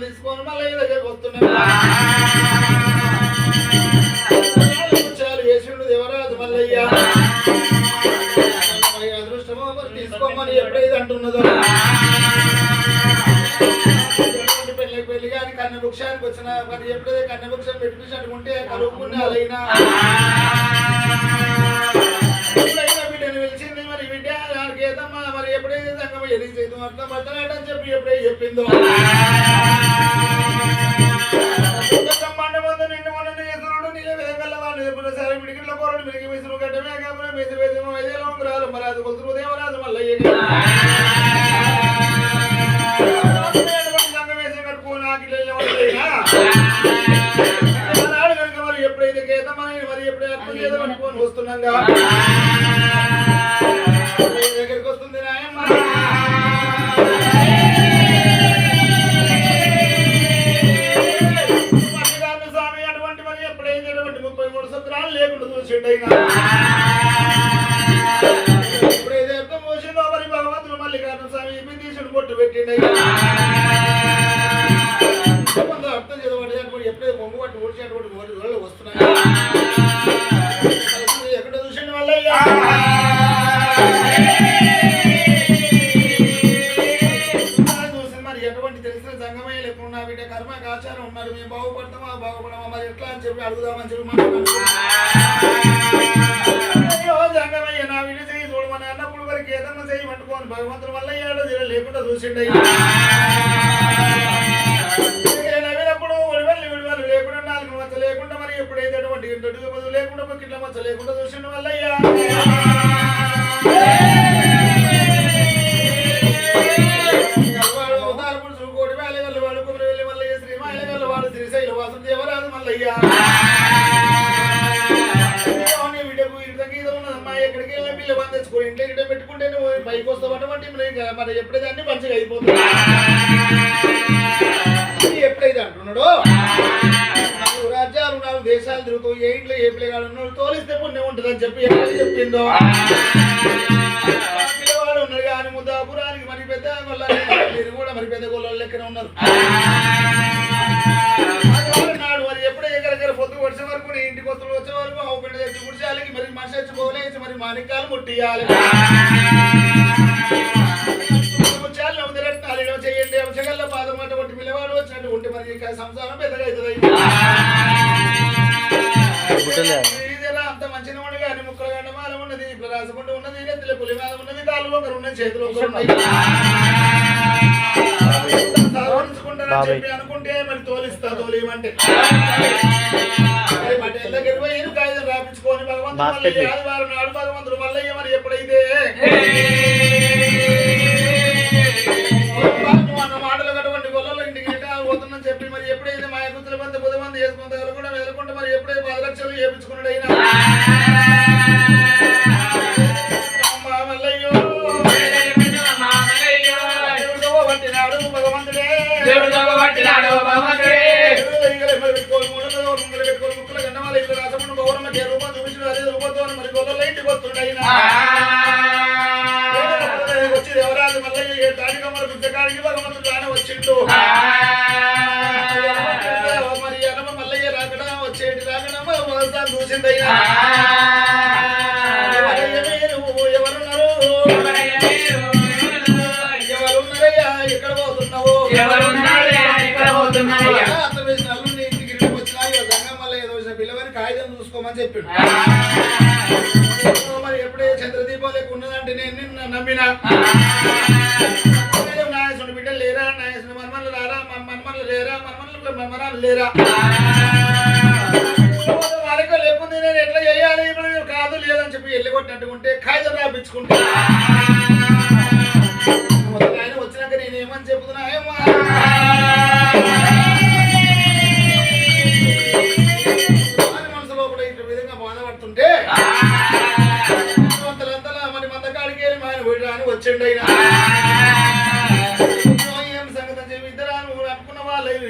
తీసుకొని మళ్ళీ దగ్గరకు వస్తున్నాడు వేసిండు దేవరాజు మల్లయ్య అదృష్టమో తీసుకోమని ఎప్పుడైతే అంటున్నదో పెళ్లి కానీ కన్య వృక్షానికి వచ్చిన మరి ఎప్పుడైతే కన్య వృక్షం పెట్టించుకుంటే కలుపుకునే అలైనా బిడ్డను పిలిచింది మరి బిడ్డ దానికి ఏదమ్మా మరి ఎప్పుడైతే సంగమ ఎదిగి చేద్దాం అట్లా బట్టలాడని చెప్పి ఎప్పుడైతే చెప్పిందో దేవరాజు మల్లయ్య కనుక మరి ఎప్పుడైతే కేతమని మరి ఎప్పుడైతే అర్థం చేద్దామనుకోని వస్తున్నాగా దగ్గరికి వస్తుంది నాయమ్మ స్వామి అటువంటి మరి ఎప్పుడైతే 33 సంవత్సరాలు లేకుండా చూసిండైనా ఎప్పుడైతే అర్థం పోసిందో మరి భగవంతుడు మల్లికార్జున స్వామి తీసుడు పొట్టు పెట్టిండైనా అర్థం చదవండి ఎప్పుడైతే పొంగు పట్టు ఓడిచేటువంటి వాళ్ళు వస్తున్నాయి ఎక్కడ చూసిండు మల్లయ్య చూసి మరి ఎటువంటి తెలిసిన సంగమయ్యలు ఎప్పుడు నా బిడ్డ కర్మకు ఆచారం ఉన్నారు మేము బాగుపడతామా బాగుపడమా మరి ఎట్లా అని చెప్పి అడుగుదామని చెప్పి సంగమయ్య నా బిడ్డ చేయి చూడమని అన్నప్పుడు వరకు ఏదన్నా చేయి పట్టుకోని భగవంతుడు మల్లయ్య లేకుండా చూసిండయ్య లేకుండా 4 మచ్చ లేకుండా మరి ఎప్పుడైతే అటువంటి లేకుండా కిట్ల మచ్చ లేకుండా చూసిన వల్లయ్యా కోటి వేలగల్లు వాడు కుమరి వెళ్ళి మల్లయ్య శ్రీ మాయలగల్లు వాడు శ్రీశైల వాసం దేవరాజు మల్లయ్య వీడకు ఇంత ఉన్నదమ్మా ఎక్కడికి వెళ్ళిన పిల్ల బంద్ తెచ్చుకో ఇంట్లో గిట్ట పెట్టుకుంటే నువ్వు పైకి వస్తావు అటువంటి మరి ఎప్పుడైతే అన్ని మంచిగా అయిపోతుంది ఎప్పుడైతే అంటున్నాడో 4 రాజ్యాలు 4 దేశాలు తిరుగుతూ ఏ ఇంట్లో ఏ పిల్లగాడు ఉన్నాడు తోలిస్తే పుణ్యం ఉంటుందని చెప్పి ఎప్పుడు చెప్పిందో పిల్లవాడు ఉన్నాడు కానీ ముద్దాపురానికి మరి పెద్ద మీరు కూడా మరి పెద్ద గొల్లలు లెక్కన ఉన్నారు నాడు మరి ఎప్పుడే ఎక్కడికి పొద్దు వచ్చే వరకు ఇంటికి వస్తువులు వచ్చే వరకు ఆవు పిండి తెచ్చి గుడిచాలకి మరి మనిషి వచ్చి పోలేసి మరి మాణిక్యాలు ముట్టియాలి చేయండి అంశగల్ల పాదం అటువంటి పిల్లవాడు వచ్చినట్టు ఉంటే మరి సంసారం పెద్దగా అవుతుంది అంత మంచిగా ఉండి కానీ ముక్కల గంట మాల ఉన్నది ఇప్పుడు రాసకుండా ఉన్నది నెత్తిలో పులి మాల ఉన్నది కాళ్ళు ఒకరు ఉన్నది చేతులు ఒకరు ఉన్నాయి సాధించుకుంటానని చెప్పి అనుకుంటే మరి తోలిమంటే దగ్గర పోయి కాగితం రాపించుకొని భగవంతుడు ఆదివారం నాడు భగవంతుడు మల్లయ్య మరి ఎప్పుడైతే అన్న మాటలు అటువంటి గొల్లలు ఇంటికి పోతుందని చెప్పి మరి ఎప్పుడైతే మా గుర్తుల మంది బుధమంది వేసుకుంటారు కూడా వెళ్ళకుండా మరి ఎప్పుడైతే 10 లక్షలు చేపించుకున్నాడు అయినా మల్లయ్యో పట్టినాడు భగవంతుడే పెట్టుకోని ముక్కలు గన్నవాళ్ళు ఇల్లు రాసకుండా గౌరమ్మకి రూపం చూపించిన అదే రూపంతో మరి గొల్లలు ఇంటికి వస్తుండయినా వచ్చి దేవరాజు మల్లయ్య తాడికమ్మల పుస్తకానికి భగవంతుడు రాని వచ్చిండు మరి అనమ మల్లయ్య రాకడా వచ్చేటి రాకడా మొదటిసారి చూసిందయ్యా ఎవరున్నారు ఎవరున్నారయ్యా ఎక్కడ పోతున్నావు అర్థం వేసిన అల్లుని ఇంటికి వచ్చినా గంగమ్మ మల్లయ్య చూసిన పిల్లవని కాగితం చూసుకోమని చెప్పిండు మరి ఎప్పుడే చంద్రదీపం లేక ఉన్నదంటే నేను నిన్ను నమ్మినా నాయసుని బిడ్డలు లేరా నాయసుని మన్మన్లు రారా మన్మన్లు లేరా మన్మరాలు లేరా వారికి లేకుంది నేను ఎట్లా చేయాలి ఇప్పుడు కాదు లేదని చెప్పి వెళ్ళి కొట్టినట్టుకుంటే కాగితం రాపించుకుంటా ఆయన వచ్చినాక నేనేమని చెప్తున్నా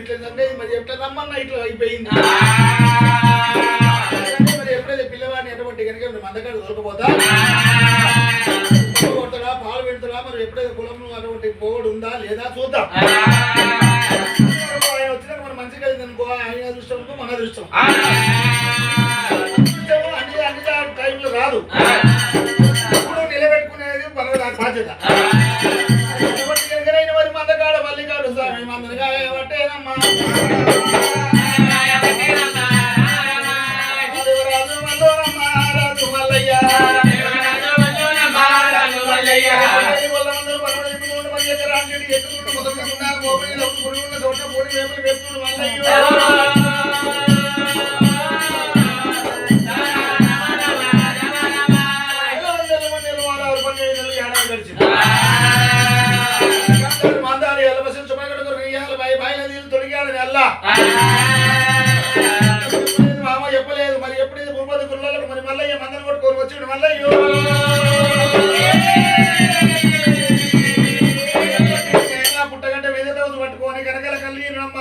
ఇట్లా సంగతి మరి ఎట్లా రమ్మన్నా ఇట్లా అయిపోయింది మరి ఎప్పుడైతే పిల్లవాడిని ఎటువంటి కనుక మందకాడు దొరకపోతా కొడతాడా పాలు పెడతాడా మరి ఎప్పుడైతే కులంలో అటువంటి పోగొడు ఉందా లేదా చూద్దాం ఆయన వచ్చినాక మనం మంచిగా అనుకో ఆయన అదృష్టం అనుకో మన అదృష్టం అన్ని టైంలో రాదు ఇప్పుడు నిలబెట్టుకునేది మన బాధ్యత ఎటువంటి మరి మందకాడ మల్లికాడు స్వామి మందకాయ పట్టేనమ్మా మందాలు ఎల్లబసిన చుమగడు బాయిల నీళ్ళు తొడిగాడు అల్లా మామ చెప్పలేదు మరి ఎప్పుడైతే భూపతి గురులకు మరి మల్లయ్య మందలు కొట్టుకొని వచ్చి మల్లయ్యో పుట్టగంట మీద పట్టుకొని కనకల కల్లీనమ్మ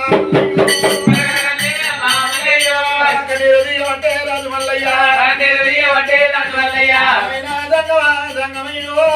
అంటే రాజు మల్లయ్య రంగమయ్యో